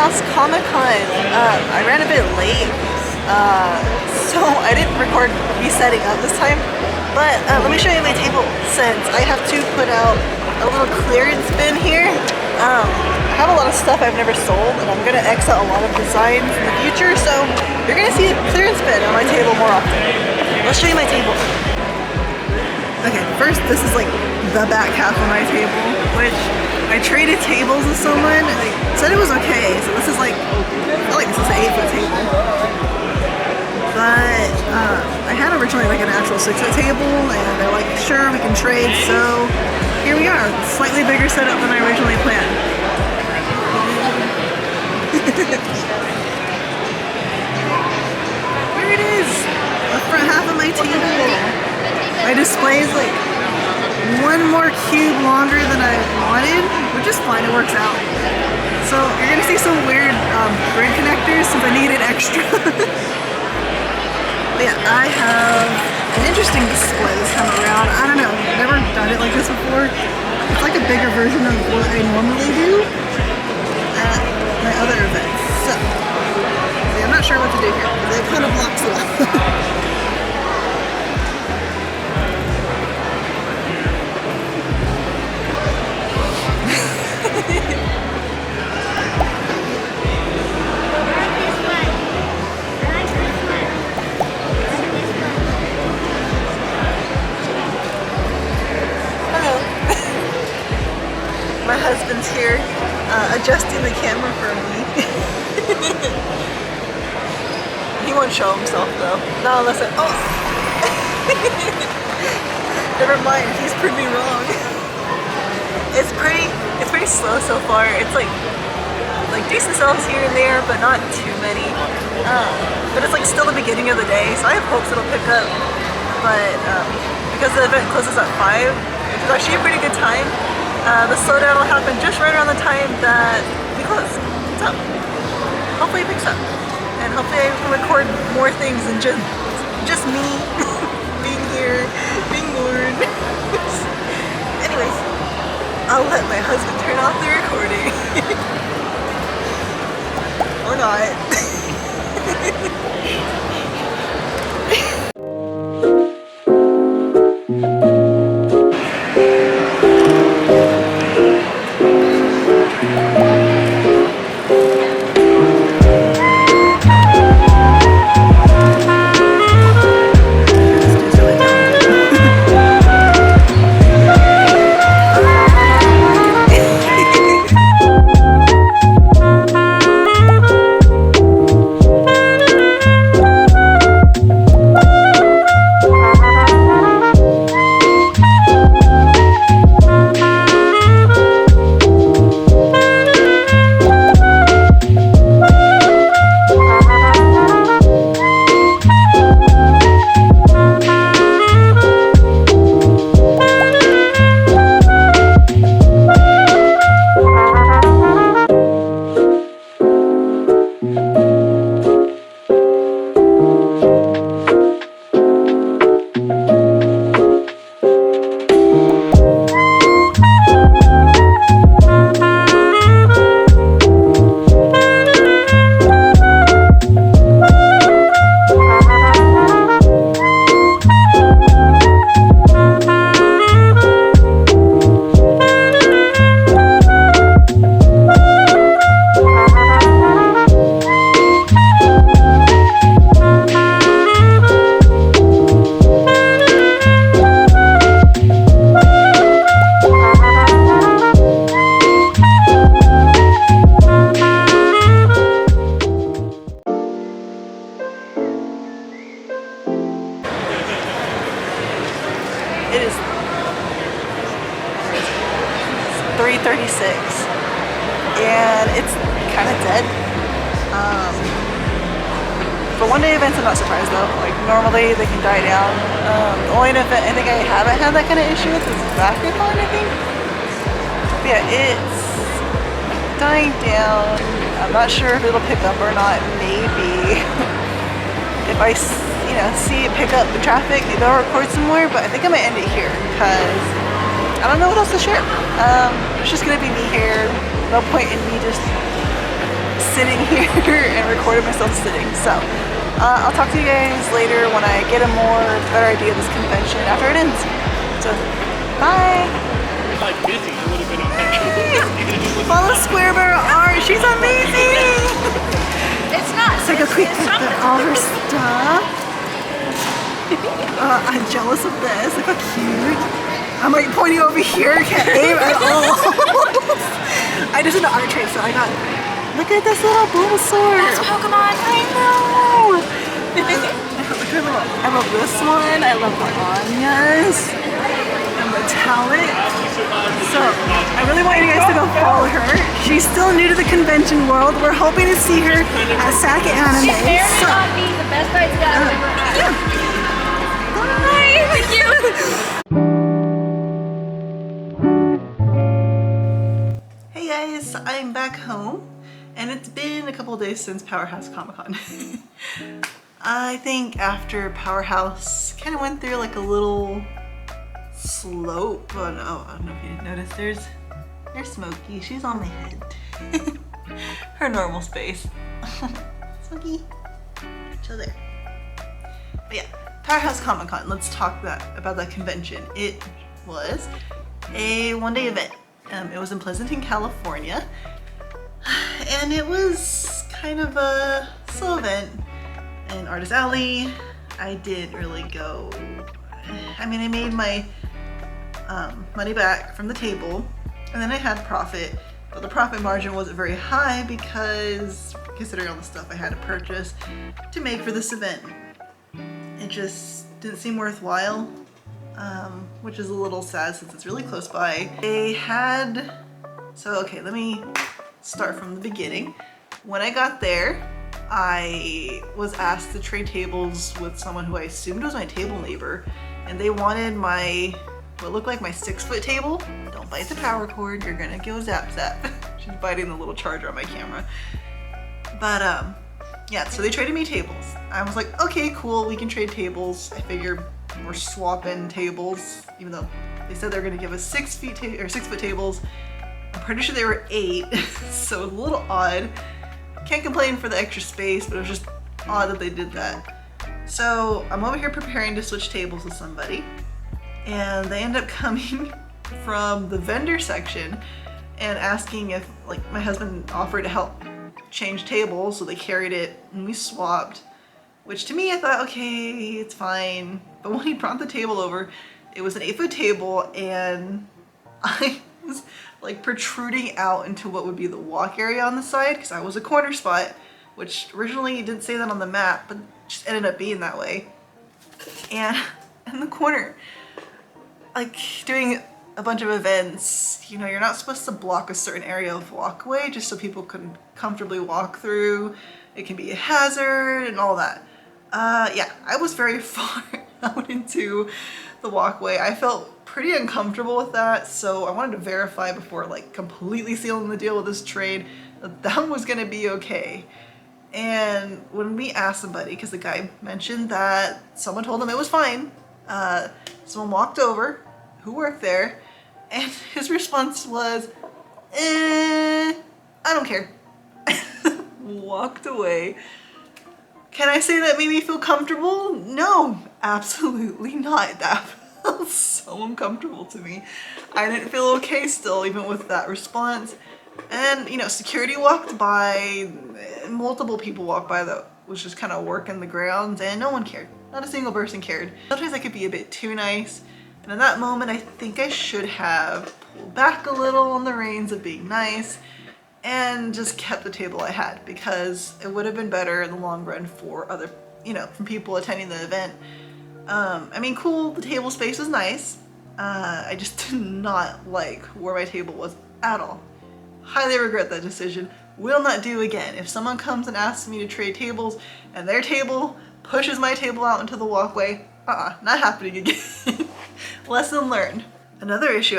Powerhouse Comic-Con. I ran a bit late, so I didn't record me setting up this time. But let me show you my table, since I have to put out a little clearance bin here. I have a lot of stuff I've never sold, and I'm gonna X out a lot of designs in the future, so you're gonna see a clearance bin on my table more often. Let's show you my table. Okay, first this is like the back half of my table, which I traded tables with someone and they said it was okay, so this is like, I feel like this is an 8-foot table. But I had originally like an actual 6-foot table and they're like, sure, we can trade, so here we are, slightly bigger setup than I originally planned. Here it is, the front half of my table. My display is like one more cube longer than I wanted, which is fine, it works out. So you're gonna see some weird grid connectors since I needed extra. But yeah, I have an interesting display this time around. I don't know, I've never done it like this before. It's like a bigger version of what I normally do at my other events. So, yeah, I'm not sure what to do here, because it kind of blocks it out. My husband's here, adjusting the camera for me. He won't show himself though. Not unless I, oh! Never mind, he's proved me wrong. It's pretty slow so far. It's like decent sales here and there, but not too many. But it's like still the beginning of the day, so I have hopes it'll pick up. But because the event closes at 5, which is actually a pretty good time. The slowdown will happen just right around the time that we close. So, hopefully it picks up. And hopefully I can record more things than just me being here, being bored. Anyways, I'll let my husband turn off the recording. Or not. It is 3:36 and it's kind of dead. For one-day events, I'm not surprised though. Like normally they can die down. The only event I think I haven't had that kind of issue with is MARGARITAS, I think. But yeah, it's dying down. I'm not sure if it'll pick up or not. Maybe if I see it pick up the traffic, maybe I'll record some more, but I think I might end it here because I don't know what else to share. It's just gonna be me here. No point in me just sitting here and recorded myself sitting. So I'll talk to you guys later when I get a better idea of this convention after it ends. So bye. Like busy, it would have been okay. Follow Square Barrel Art. She's amazing. It's not. It's like a quick look at all her stuff. I'm jealous of this. Look how cute. I'm like pointing over here. Can't aim at all. I just did the art trade, so I got. Look at this little Bulbasaur. That's Pokemon. I know. I love this one. I love the Anyas and the talent. So I really want you guys to go follow her. She's still new to the convention world. We're hoping to see her at SAC Anime. She may or may not be the best art guy I've ever had. Bye. Thank you. Hey guys, I'm back home. And it's been a couple of days since Powerhouse Comic-Con. I think after Powerhouse kind of went through like a little slope. Oh no, I don't know if you didn't notice. There's Smokey. She's on my head. Her normal space. Smokey, chill there. But yeah, Powerhouse Comic-Con. Let's talk about that convention. It was a one-day event. It was in Pleasanton, California. And it was kind of a slow event in Artist Alley. I didn't really go. I mean, I made my money back from the table, and then I had profit, but the profit margin wasn't very high because considering all the stuff I had to purchase to make for this event, it just didn't seem worthwhile, which is a little sad since it's really close by. Okay, let me start from the beginning. When I got there, I was asked to trade tables with someone who I assumed was my table neighbor, and they wanted what looked like my 6-foot table. Don't bite the power cord, you're gonna go zap zap. She's biting the little charger on my camera. But yeah, so they traded me tables. I was like, okay, cool, we can trade tables. I figured we're swapping tables, even though they said they were gonna give us 6-foot tables. I'm pretty sure they were 8, so it was a little odd. Can't complain for the extra space, but it was just odd that they did that. So I'm over here preparing to switch tables with somebody, and they end up coming from the vendor section and asking if, like, my husband offered to help change tables, so they carried it and we swapped, which to me I thought, okay, it's fine. But when he brought the table over, it was an 8-foot table, and I was like protruding out into what would be the walk area on the side because I was a corner spot, which originally didn't say that on the map, but just ended up being that way. And in the corner, like doing a bunch of events, you know, you're not supposed to block a certain area of walkway just so people can comfortably walk through. It can be a hazard and all that. Yeah, I was very far out into the walkway. I felt pretty uncomfortable with that, so I wanted to verify before like completely sealing the deal with this trade that was gonna be okay. And when we asked somebody, because the guy mentioned that someone told him it was fine, someone walked over who worked there, and his response was, I don't care. Walked away. Can I say that made me feel comfortable? No, absolutely not. That felt so uncomfortable to me. I didn't feel okay still, even with that response. And, you know, security walked by, multiple people walked by that was just kind of working the grounds, and no one cared. Not a single person cared. Sometimes I could be a bit too nice, and in that moment I think I should have pulled back a little on the reins of being nice and just kept the table I had, because it would have been better in the long run for other, you know, from people attending the event. I mean, cool, the table space was nice. I just did not like where my table was at all. Highly regret that decision. Will not do again. If someone comes and asks me to trade tables and their table pushes my table out into the walkway, not happening again. Lesson learned. Another issue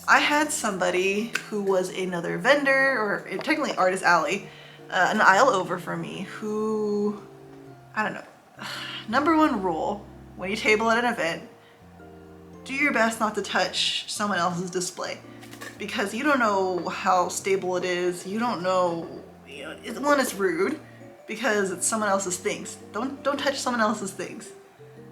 I had somebody who was another vendor, or technically Artist Alley, an aisle over from me, who, I don't know. Number one rule when you table at an event, do your best not to touch someone else's display, because you don't know how stable it is. You don't know, one, it's rude because it's someone else's things. Don't touch someone else's things.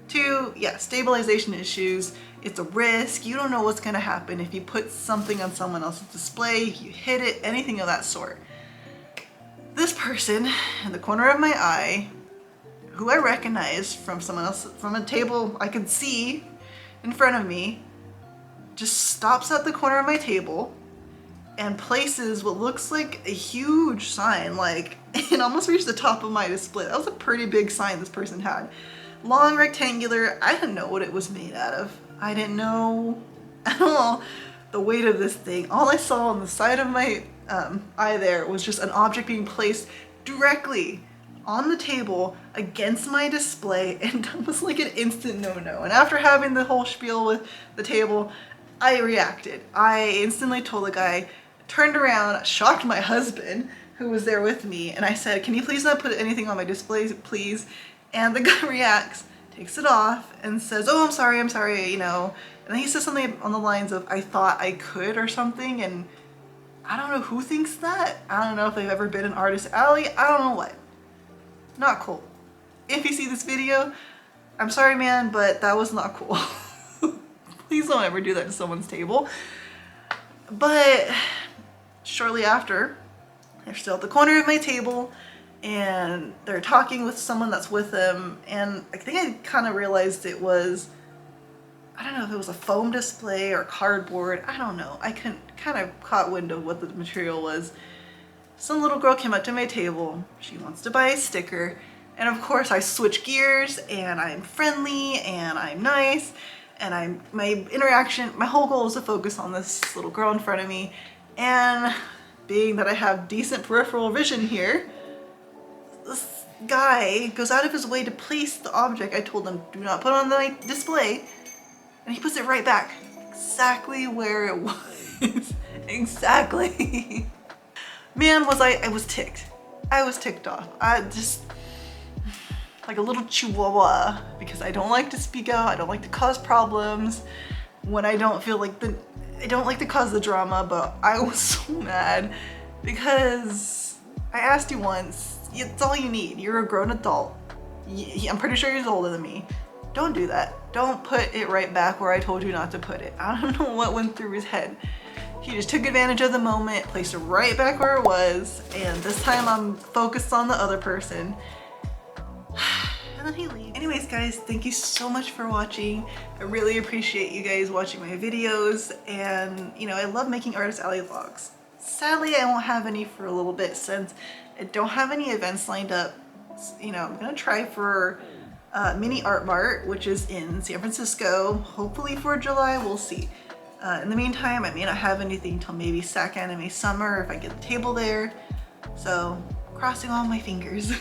Two, yeah, stabilization issues. It's a risk. You don't know what's gonna happen if you put something on someone else's display, you hit it, anything of that sort. This person in the corner of my eye, who I recognize from someone else, from a table I could see in front of me, just stops at the corner of my table and places what looks like a huge sign, like it almost reached the top of my display. That was a pretty big sign this person had. Long, rectangular. I didn't know what it was made out of. I didn't know at all the weight of this thing. All I saw on the side of my eye there was just an object being placed directly on the table against my display, and that was like an instant no-no. And after having the whole spiel with the table, I reacted. I instantly told the guy, turned around, shocked my husband who was there with me, and I said, can you please not put anything on my display, please? And the guy reacts, takes it off, and says, oh, I'm sorry, you know. And then he says something on the lines of, I thought I could or something, and I don't know who thinks that. I don't know if they've ever been in Artist Alley. I don't know what. Not cool. If you see this video, I'm sorry, man, but that was not cool. Please don't ever do that to someone's table. But shortly after, they're still at the corner of my table and they're talking with someone that's with them, and I think I kind of realized it was, I don't know if it was a foam display or cardboard, I don't know. I kind of caught wind of what the material was. Some little girl came up to my table. She wants to buy a sticker, and of course I switch gears and I'm friendly and I'm nice, and my interaction, my whole goal is to focus on this little girl in front of me. And being that I have decent peripheral vision here, this guy goes out of his way to place the object I told him do not put on the display, and he puts it right back exactly where it was. Exactly. Man, I was ticked. I was ticked off. I just, like a little chihuahua, because I don't like to speak out, I don't like to cause problems when I don't feel like I don't like to cause the drama, but I was so mad because I asked you once, it's all you need. You're a grown adult. I'm pretty sure he's older than me. Don't do that. Don't put it right back where I told you not to put it. I don't know what went through his head. He just took advantage of the moment, placed it right back where it was, and this time I'm focused on the other person. And then he leaves. Anyways, guys, thank you so much for watching. I really appreciate you guys watching my videos, and you know, I love making Artist Alley vlogs. Sadly, I won't have any for a little bit since I don't have any events lined up. You know, I'm gonna try for Mini Art Mart, which is in San Francisco, hopefully for July, we'll see. In the meantime, I may not have anything till maybe SAC Anime Summer if I get the table there. So, crossing all my fingers.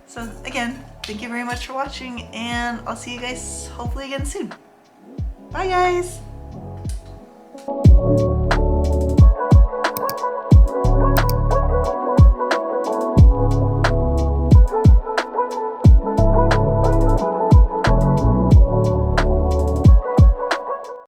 So again, thank you very much for watching, and I'll see you guys hopefully again soon. Bye guys!